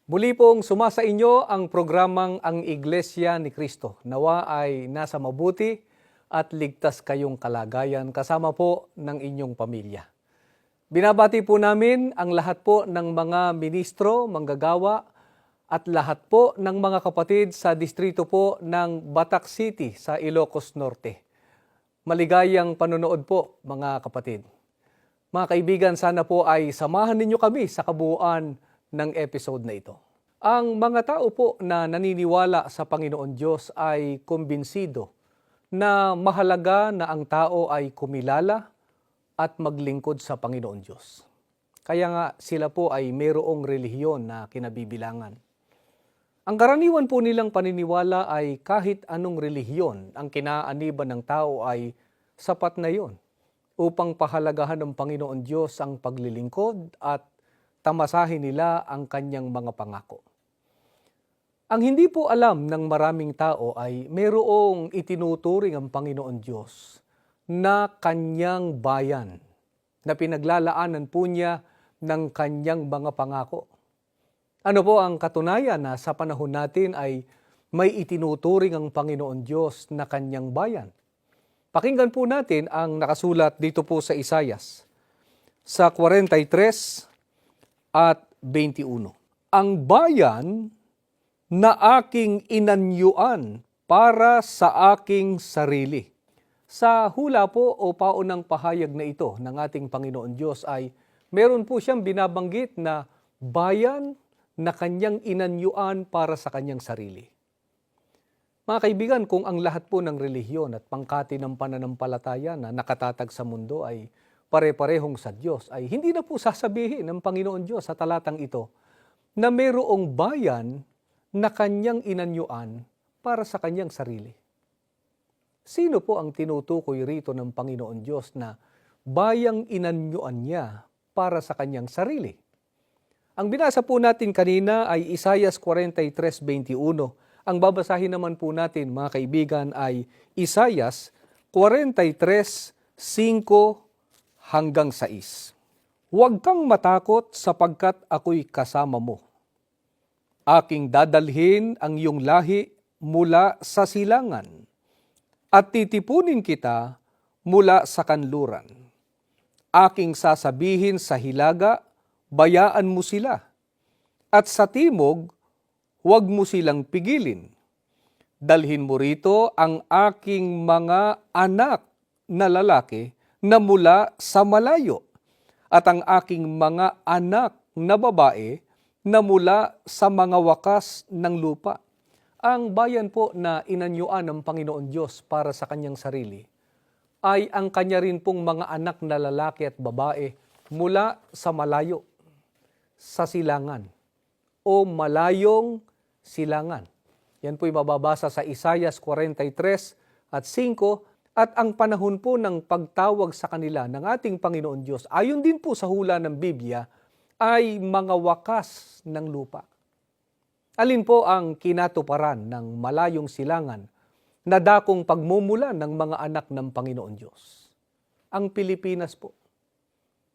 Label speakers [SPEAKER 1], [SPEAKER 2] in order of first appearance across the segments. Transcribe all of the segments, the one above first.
[SPEAKER 1] Muli pong sumasa inyo ang programang Ang Iglesia ni Cristo. Nawa ay nasa mabuti at ligtas kayong kalagayan kasama po ng inyong pamilya. Binabati po namin ang lahat po ng mga ministro, manggagawa at lahat po ng mga kapatid sa distrito po ng Batac City sa Ilocos Norte. Maligayang panonood po mga kapatid. Mga kaibigan, sana po ay samahan ninyo kami sa kabuuan ng episode na ito. Ang mga tao po na naniniwala sa Panginoon Diyos ay kumbinsido na mahalaga na ang tao ay kumilala at maglingkod sa Panginoon Diyos. Kaya nga sila po ay mayroong relihiyon na kinabibilangan. Ang karaniwan po nilang paniniwala ay kahit anong relihiyon ang kinaaniban ng tao ay sapat na yon upang pahalagahan ng Panginoon Diyos ang paglilingkod at tamasahin nila ang kanyang mga pangako. Ang hindi po alam ng maraming tao ay mayroong itinuturing ang Panginoon Diyos na kanyang bayan, na pinaglalaanan po niya ng kanyang mga pangako. Ano po ang katunayan na sa panahon natin ay may itinuturing ang Panginoon Diyos na kanyang bayan? Pakinggan po natin ang nakasulat dito po sa Isaias, sa 43 at 21. Ang bayan na aking inanyuan para sa aking sarili. Sa hula po o paunang pahayag na ito ng ating Panginoon Diyos ay meron po siyang binabanggit na bayan na kanyang inanyuan para sa kanyang sarili. Mga kaibigan, kung ang lahat po ng relihiyon at pangkati ng pananampalataya na nakatatag sa mundo ay pare-parehong sa Diyos, ay hindi na po sasabihin ng Panginoon Diyos sa talatang ito na mayroong bayan na kanyang inanyuan para sa kanyang sarili. Sino po ang tinutukoy rito ng Panginoon Diyos na bayang inanyuan niya para sa kanyang sarili? Ang binasa po natin kanina ay Isaias 43:21. Ang babasahin naman po natin, mga kaibigan, ay Isaias 43:5 hanggang 6. Huwag kang matakot sapagkat ako'y kasama mo. Aking dadalhin ang iyong lahi mula sa silangan at titipunin kita mula sa kanluran. Aking sasabihin sa hilaga, bayaan mo sila, at sa timog, huwag mo silang pigilin. Dalhin mo rito ang aking mga anak na lalaki na mula sa malayo at ang aking mga anak na babae na mula sa mga wakas ng lupa. Ang bayan po na inanyuan ng Panginoon Diyos para sa kanyang sarili ay ang kanya rin pong mga anak na lalaki at babae mula sa malayo, sa silangan o malayong silangan. Yan po'y mababasa sa Isaias 43:5 at ang panahon po ng pagtawag sa kanila ng ating Panginoon Diyos, ayon din po sa hula ng Biblia, ay mga wakas ng lupa. Alin po ang kinatuparan ng malayong silangan na dakong pagmumulan ng mga anak ng Panginoon Diyos? Ang Pilipinas po.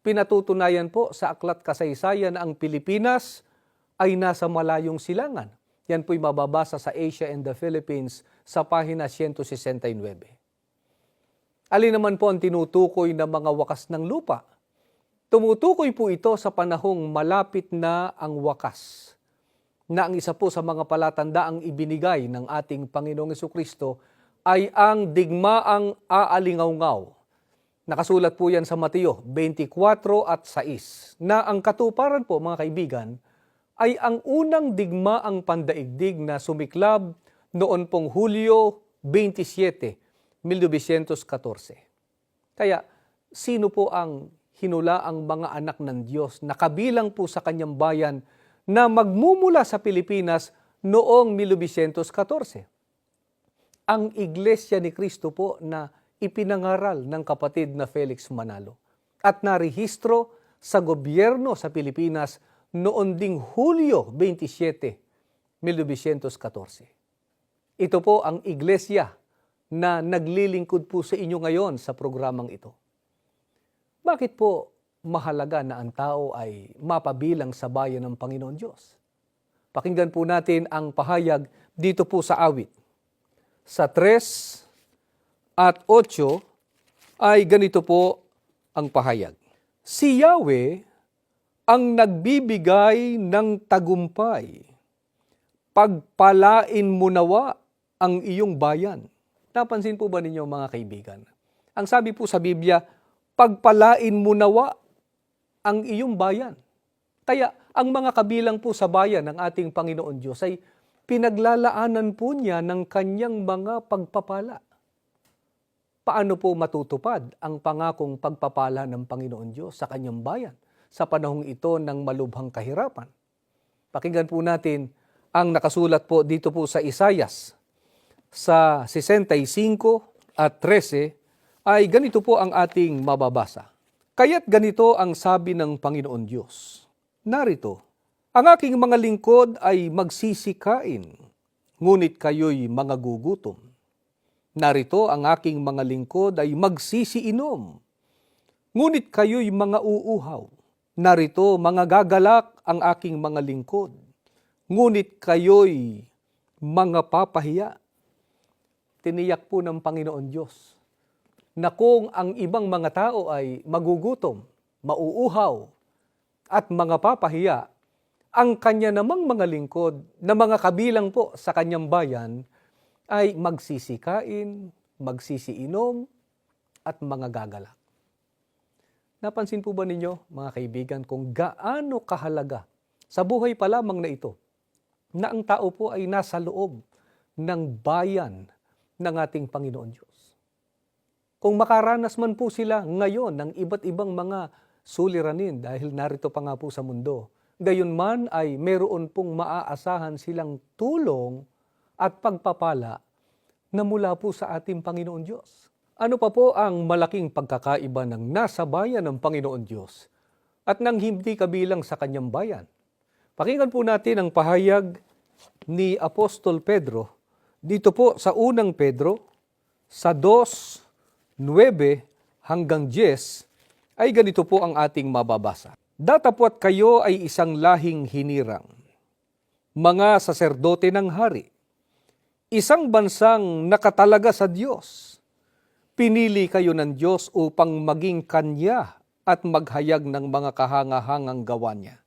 [SPEAKER 1] Pinatutunayan po sa aklat kasaysayan na ang Pilipinas ay nasa malayong silangan. Yan po'y mababasa sa Asia and the Philippines sa pahina 169. Alin naman po ang tinutukoy na mga wakas ng lupa? Tumutukoy po ito sa panahong malapit na ang wakas, na ang isa po sa mga palatandaang ibinigay ng ating Panginoong Jesucristo ay ang digmaang aalingaw-ngaw. Nakasulat po yan sa Mateo 24:6, na ang katuparan po, mga kaibigan, ay ang unang digmaang pandaigdig na sumiklab noon pong Hulyo 27, 1914. Kaya, sino po ang hinula ang mga anak ng Diyos na kabilang po sa kanyang bayan na magmumula sa Pilipinas noong 1914? Ang Iglesia ni Cristo po na ipinangaral ng kapatid na Felix Manalo at narehistro sa gobyerno sa Pilipinas noon ding Hulyo 27, 1914. Ito po ang iglesia na naglilingkod po sa inyo ngayon sa programang ito. Bakit po mahalaga na ang tao ay mapabilang sa bayan ng Panginoon Diyos? Pakinggan po natin ang pahayag dito po sa awit. Sa 3 at 8 ay ganito po ang pahayag. Si Yahweh ang nagbibigay ng tagumpay. Pagpalain mo nawa ang iyong bayan. Napansin po ba ninyo mga kaibigan? Ang sabi po sa Biblia, pagpalain mo nawa ang iyong bayan. Kaya ang mga kabilang po sa bayan ng ating Panginoon Diyos ay pinaglalaanan po niya ng kanyang mga pagpapala. Paano po matutupad ang pangakong pagpapala ng Panginoon Diyos sa kanyang bayan sa panahong ito ng malubhang kahirapan? Pakinggan po natin ang nakasulat po dito po sa Isaias sa 65 at 13 ay ganito po ang ating mababasa. Kaya't ganito ang sabi ng Panginoon Diyos. Narito, ang aking mga lingkod ay magsisikain, ngunit kayo'y mga gugutom. Narito ang aking mga lingkod ay magsisiinom, ngunit kayo'y mga uuhaw. Narito mga gagalak ang aking mga lingkod, ngunit kayo'y mga papahiya. Tiniyak po ng Panginoon Diyos na kung ang ibang mga tao ay magugutom, mauuhaw, at mga papahiya, ang kanya namang mga lingkod na mga kabilang po sa kanyang bayan ay magsisikain, magsisiinom, at mga gagalak. Napansin po ba ninyo, mga kaibigan, kung gaano kahalaga sa buhay pa lamang na ito, na ang tao po ay nasa loob ng bayan ng ating Panginoon Diyos? Kung makaranas man po sila ngayon ng iba't ibang mga suliranin dahil narito pa nga po sa mundo, gayon man ay meron pong maaasahan silang tulong at pagpapala na mula po sa ating Panginoon Diyos. Ano pa po ang malaking pagkakaiba ng nasa bayan ng Panginoon Diyos at ng hindi kabilang sa kanyang bayan? Pakinggan po natin ang pahayag ni Apostol Pedro dito po sa unang Pedro sa 2:9 hanggang 10 ay ganito po ang ating mababasa. Datapwat kayo ay isang lahing hinirang, mga saserdote ng hari, isang bansang nakatalaga sa Diyos. Pinili kayo ng Diyos upang maging Kanya at maghayag ng mga kahangahangang gawa niya.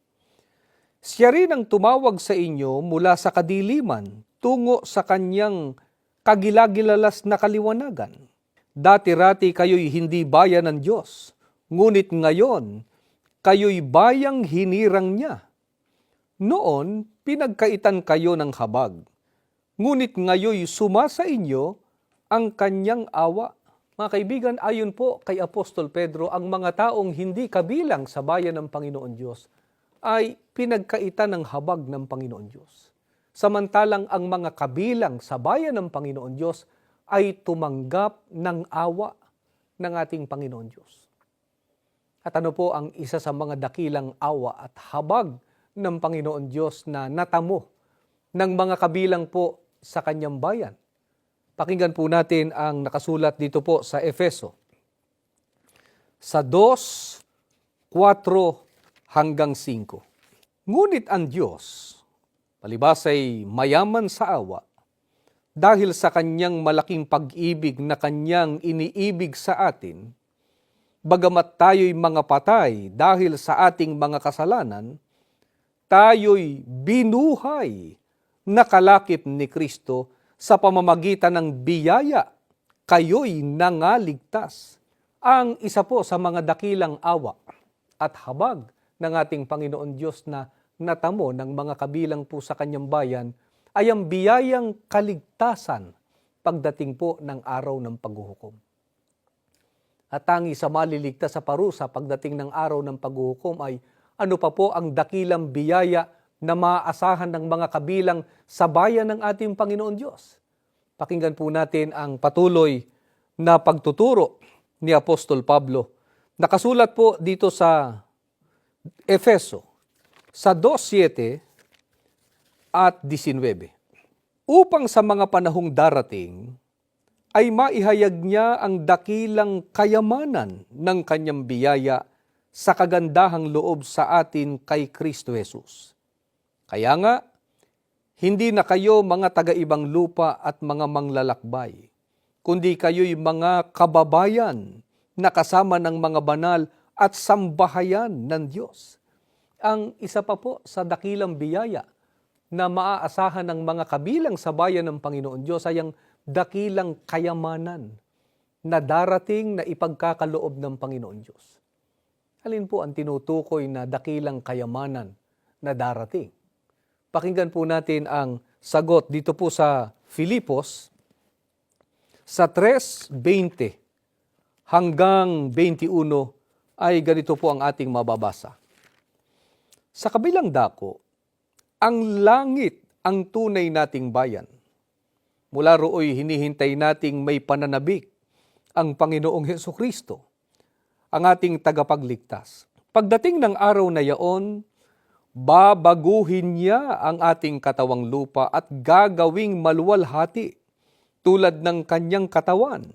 [SPEAKER 1] Siya rin ang tumawag sa inyo mula sa kadiliman tungo sa Kanyang kagilagilalas na kaliwanagan. Dati-rati kayo'y hindi bayan ng Diyos, ngunit ngayon, kayo'y bayang hinirang niya. Noon, pinagkaitan kayo ng habag, ngunit ngayo'y sumasa inyo ang kanyang awa. Mga kaibigan, ayon po kay Apostol Pedro, ang mga taong hindi kabilang sa bayan ng Panginoon Diyos ay pinagkaitan ng habag ng Panginoon Diyos. Samantalang ang mga kabilang sa bayan ng Panginoon Diyos ay tumanggap ng awa ng ating Panginoon Diyos. At ano po ang isa sa mga dakilang awa at habag ng Panginoon Diyos na natamo ng mga kabilang po sa kanyang bayan? Pakinggan po natin ang nakasulat dito po sa Efeso. Sa 2:4 hanggang 5. Ngunit ang Diyos, palibhas ay mayaman sa awa, dahil sa kanyang malaking pag-ibig na kanyang iniibig sa atin, bagamat tayo'y mga patay dahil sa ating mga kasalanan, tayo'y binuhay na kalakip ni Kristo sa pamamagitan ng biyaya, kayo'y nangaligtas. Ang isa po sa mga dakilang awa at habag ng ating Panginoon Diyos na natamo ng mga kabilang po sa kanyang bayan ay ang biyayang kaligtasan pagdating po ng araw ng paghuhukom. At tangi sa maliligtas sa parusa pagdating ng araw ng paghuhukom ay ano pa po ang dakilang biyaya na maaasahan ng mga kabilang sa bayan ng ating Panginoon Diyos. Pakinggan po natin ang patuloy na pagtuturo ni Apostol Pablo. Nakasulat po dito sa Efeso sa 2:7 at 19. Upang sa mga panahong darating ay maihayag niya ang dakilang kayamanan ng kanyang biyaya sa kagandahang loob sa atin kay Kristo Jesus. Kaya nga, Hindi na kayo mga taga-ibang lupa at mga manglalakbay, kundi kayo'y mga kababayan na kasama ng mga banal at sambahayan ng Diyos. Ang isa pa po sa dakilang biyaya na maaasahan ng mga kabilang sa bayan ng Panginoon Diyos ay ang dakilang kayamanan na darating na ipagkakaloob ng Panginoon Diyos. Alin po ang tinutukoy na dakilang kayamanan na darating? Pakinggan po natin ang sagot dito po sa Filipos sa 3:20 hanggang 21 ay ganito po ang ating mababasa. Sa kabilang dako, ang langit ang tunay nating bayan. Mula rooy hinihintay nating may pananabik ang Panginoong Hesukristo, ang ating tagapagligtas. Pagdating ng araw na yaon, babaguhin niya ang ating katawang lupa at gagawing maluwalhati tulad ng kanyang katawan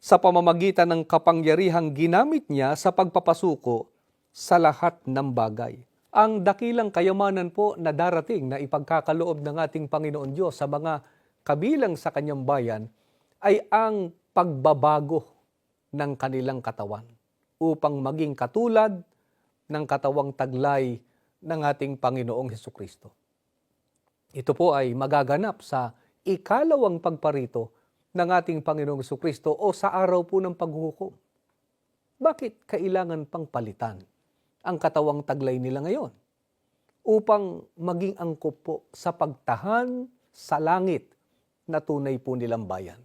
[SPEAKER 1] sa pamamagitan ng kapangyarihang ginamit niya sa pagpapasuko sa lahat ng bagay. Ang dakilang kayamanan po na darating na ipagkakaloob ng ating Panginoon Diyos sa mga kabilang sa kanyang bayan ay ang pagbabago ng kanilang katawan upang maging katulad ng katawang taglay ng ating Panginoong Hesukristo. Ito po ay magaganap sa ikalawang pagparito ng ating Panginoong Hesukristo o sa araw po ng paghuhukom. Bakit kailangan pang palitan ang katawang taglay nila ngayon? Upang maging angkop po sa pagtahan sa langit na tunay po nilang bayan.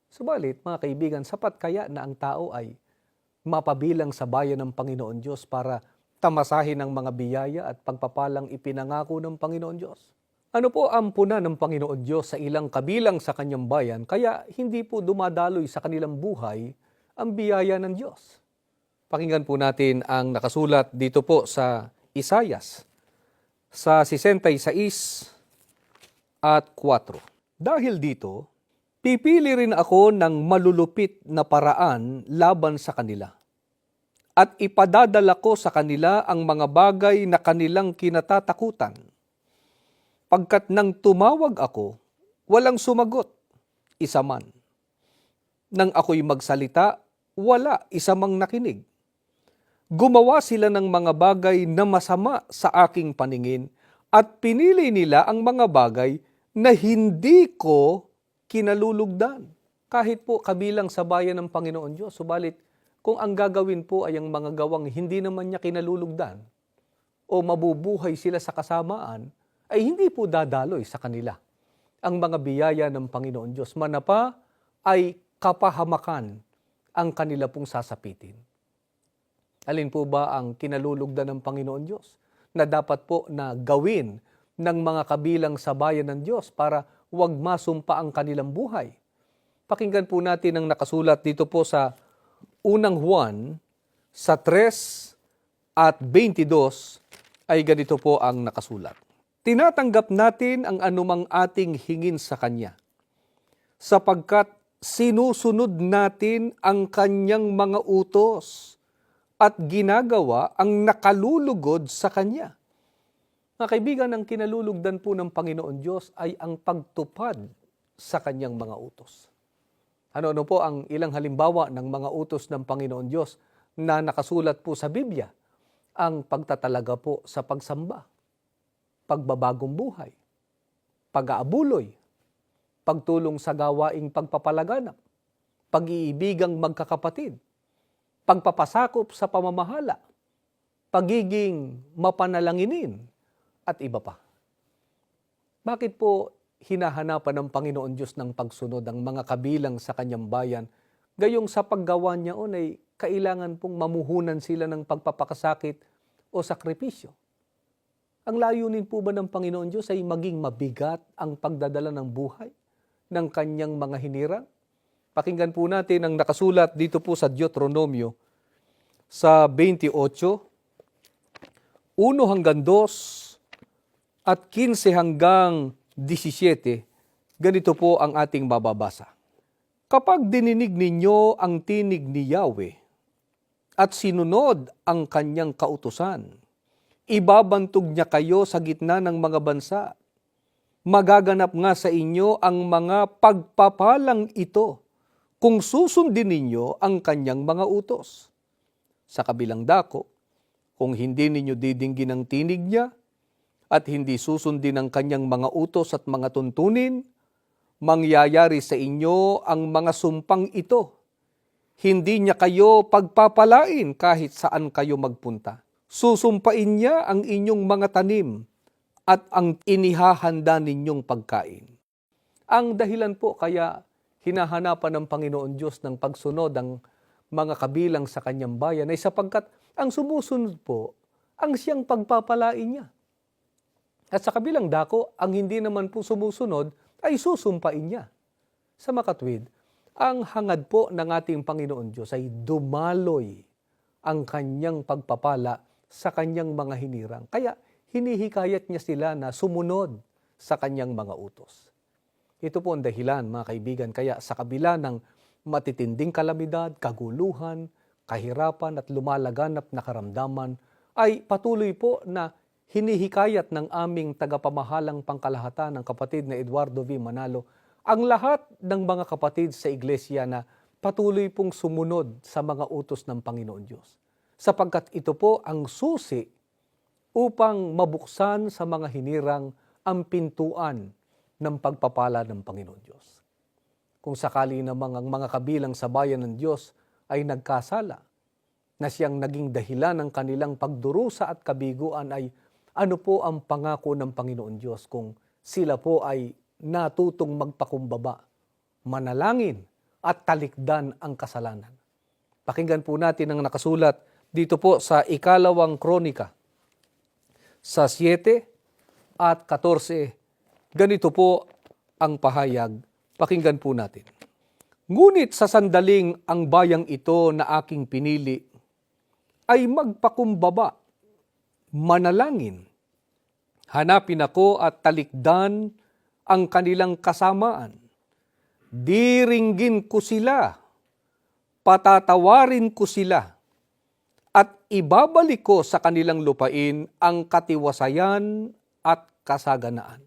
[SPEAKER 1] Subalit, mga kaibigan, sapat kaya na ang tao ay mapabilang sa bayan ng Panginoon Diyos para tamasahin ang mga biyaya at pagpapalang ipinangako ng Panginoon Diyos? Ano po ang puna ng Panginoon Diyos sa ilang kabilang sa kanyang bayan kaya hindi po dumadaloy sa kanilang buhay ang biyaya ng Diyos? Pakinggan po natin ang nakasulat dito po sa Isayas sa 66 at 4. Dahil dito, pipili rin ako ng malulupit na paraan laban sa kanila. At ipadadala ko sa kanila ang mga bagay na kanilang kinatatakutan. Pagkat nang tumawag ako, walang sumagot, isa man. Nang ako'y magsalita, wala isa mang nakinig. Gumawa sila ng mga bagay na masama sa aking paningin at pinili nila ang mga bagay na hindi ko kinalulugdan. Kahit po kabilang sa bayan ng Panginoon Diyos, subalit kung ang gagawin po ay ang mga gawang hindi naman niya kinalulugdan o mabubuhay sila sa kasamaan, ay hindi po dadaloy sa kanila ang mga biyaya ng Panginoon Diyos. Manapa ay kapahamakan ang kanila pong sasapitin. Alin po ba ang kinalulugdan ng Panginoon Diyos na dapat po na gawin ng mga kabilang sa bayan ng Diyos para huwag masumpa ang kanilang buhay? Pakinggan po natin ang nakasulat dito po sa unang Juan sa 3 at 22 ay ganito po ang nakasulat. Tinatanggap natin ang anumang ating hingin sa Kanya, sapagkat sinusunod natin ang Kanyang mga utos at ginagawa ang nakalulugod sa Kanya. Mga kaibigan, ang kinalulugdan po ng Panginoon Diyos ay ang pagtupad sa Kanyang mga utos. Ano-ano po ang ilang halimbawa ng mga utos ng Panginoon Diyos na nakasulat po sa Biblia? Ang pagtatalaga po sa pagsamba, pagbabagong buhay, pag-aabuloy, pagtulong sa gawaing pagpapalaganap, pag-iibigang magkakapatid, pagpapasakop sa pamamahala, pagiging mapanalanginin, at iba pa. Bakit po hinahanapan ng Panginoon Diyos ng pagsunod ang mga kabilang sa kanyang bayan, gayong sa paggawa niya ay kailangan pong mamuhunan sila ng pagpapakasakit o sakripisyo? Ang layunin po ba ng Panginoon Diyos ay maging mabigat ang pagdadala ng buhay ng kanyang mga hinirang? Pakinggan po natin ang nakasulat dito po sa Deuteronomio sa 28, 1 hanggang 2 at 15 hanggang 17, ganito po ang ating mababasa. Kapag dininig ninyo ang tinig ni Yahweh at sinunod ang kanyang kautusan, ibabantog niya kayo sa gitna ng mga bansa. Magaganap nga sa inyo ang mga pagpapalang ito kung susundin ninyo ang kanyang mga utos. Sa kabilang dako, kung hindi ninyo didinggin ang tinig niya at hindi susundin ang kanyang mga utos at mga tuntunin, mangyayari sa inyo ang mga sumpang ito. Hindi niya kayo pagpapalain kahit saan kayo magpunta. Susumpain niya ang inyong mga tanim at ang inihahanda ninyong pagkain. Ang dahilan po kaya hinahanapan ng Panginoon Diyos ng pagsunod ang mga kabilang sa kanyang bayan ay sapagkat ang sumusunod po ang siyang pagpapalain niya. At sa kabilang dako, ang hindi naman po sumusunod ay susumpain niya. Sa makatwid, ang hangad po ng ating Panginoon Diyos ay dumaloy ang kanyang pagpapala sa kanyang mga hinirang. Kaya hinihikayat niya sila na sumunod sa kanyang mga utos. Ito po ang dahilan, mga kaibigan, kaya sa kabila ng matitinding kalamidad, kaguluhan, kahirapan at lumalaganap na karamdaman, ay patuloy po na hinihikayat ng aming tagapamahalang pangkalahatan ng kapatid na Eduardo V. Manalo ang lahat ng mga kapatid sa iglesia na patuloy pong sumunod sa mga utos ng Panginoon Diyos. Sapagkat ito po ang susi upang mabuksan sa mga hinirang ang pintuan ng pagpapala ng Panginoon Diyos. Kung sakali namang ang mga kabilang sa bayan ng Diyos ay nagkasala, na siyang naging dahilan ng kanilang pagdurusa at kabiguan, ay ano po ang pangako ng Panginoon Diyos kung sila po ay natutong magpakumbaba, manalangin at talikdan ang kasalanan. Pakinggan po natin ang nakasulat dito po sa Ikalawang Kronika, sa 7 at 14, ganito po ang pahayag. Pakinggan po natin. Ngunit sa sandaling ang bayang ito na aking pinili ay magpakumbaba, manalangin, hanapin ako at talikdan ang kanilang kasamaan. Diringgin ko sila, patatawarin ko sila, at ibabalik ko sa kanilang lupain ang katiwasayan at kasaganaan.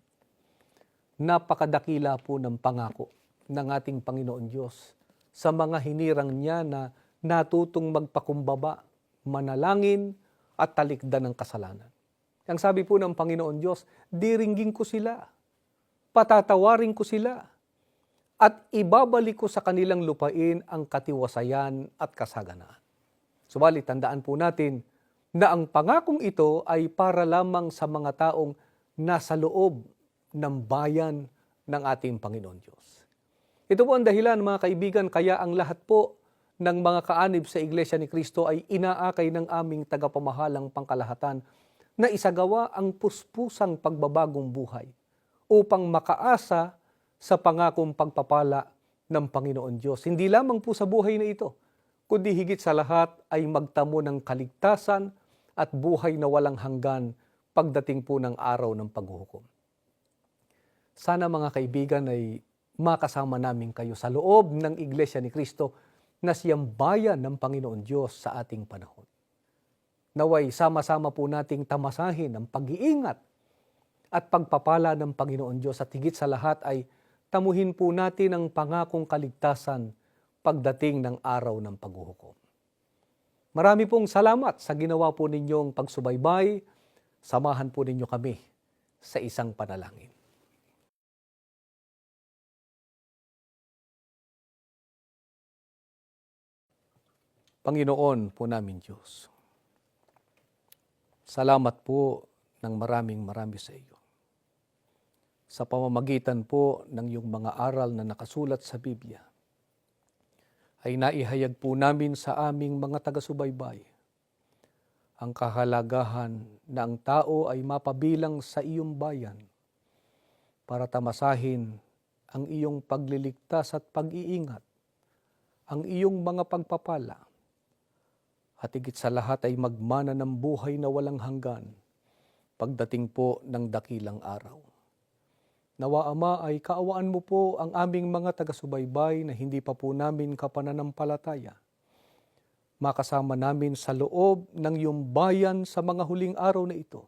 [SPEAKER 1] Napakadakila po ng pangako ng ating Panginoon Diyos sa mga hinirang niya na natutong magpakumbaba, manalangin at talikdan ng kasalanan. Ang sabi po ng Panginoon Diyos, diringgin ko sila, patatawarin ko sila, at ibabalik ko sa kanilang lupain ang katiwasayan at kasaganaan. Subalit, tandaan po natin na ang pangakong ito ay para lamang sa mga taong nasa loob ng bayan ng ating Panginoon Diyos. Ito po ang dahilan, mga kaibigan, kaya ang lahat po ng mga kaanib sa Iglesia ni Cristo ay inaakay ng aming tagapamahalang pangkalahatan na isagawa ang puspusang pagbabagong buhay upang makaasa sa pangakong pagpapala ng Panginoon Diyos. Hindi lamang po sa buhay na ito, kundi higit sa lahat ay magtamo ng kaligtasan at buhay na walang hanggan pagdating po ng araw ng paghuhukom. Sana mga kaibigan ay makasama namin kayo sa loob ng Iglesia ni Cristo na siyang bayan ng Panginoon Diyos sa ating panahon. Naway sama-sama po nating tamasahin ang pag-iingat at pagpapala ng Panginoon Diyos at higit sa lahat ay tamuhin po natin ang pangakong kaligtasan pagdating ng araw ng paghuhukom. Marami pong salamat sa ginawa po ninyong pagsubaybay. Samahan po ninyo kami sa isang panalangin. Panginoon po namin Diyos, salamat po ng marami sa iyo. Sa pamamagitan po ng iyong mga aral na nakasulat sa Biblia, ay naihayag po namin sa aming mga taga-subaybay ang kahalagahan na ang tao ay mapabilang sa iyong bayan para tamasahin ang iyong pagliligtas at pag-iingat, ang iyong mga pagpapala, at higit sa lahat ay magmana ng buhay na walang hanggan pagdating po ng dakilang araw. Nawa Ama ay kaawaan mo po ang aming mga taga-subaybay na hindi pa po namin kapananampalataya. Makasama namin sa loob ng iyong bayan sa mga huling araw na ito,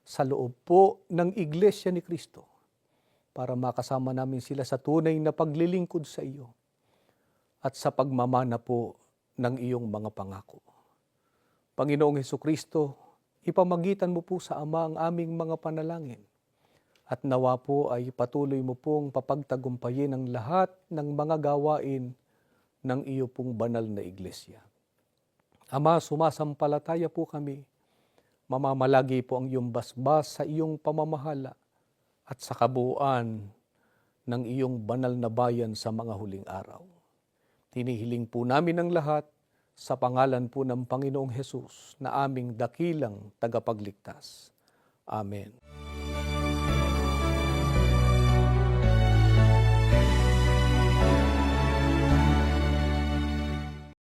[SPEAKER 1] sa loob po ng Iglesia ni Cristo. para makasama namin sila sa tunay na paglilingkod sa iyo at sa pagmamana po ng iyong mga pangako. Panginoong Hesukristo, ipamagitan mo po sa Ama ang aming mga panalangin at nawa po ay patuloy mo pong papagtagumpayin ang lahat ng mga gawain ng iyo pong banal na iglesia. Ama, sumasampalataya po kami. Mamamalagi po ang iyong basbas sa iyong pamamahala at sa kabuuan ng iyong banal na bayan sa mga huling araw. Tinihiling po namin ang lahat sa pangalan po ng Panginoong Hesus na aming dakilang tagapagligtas. Amen.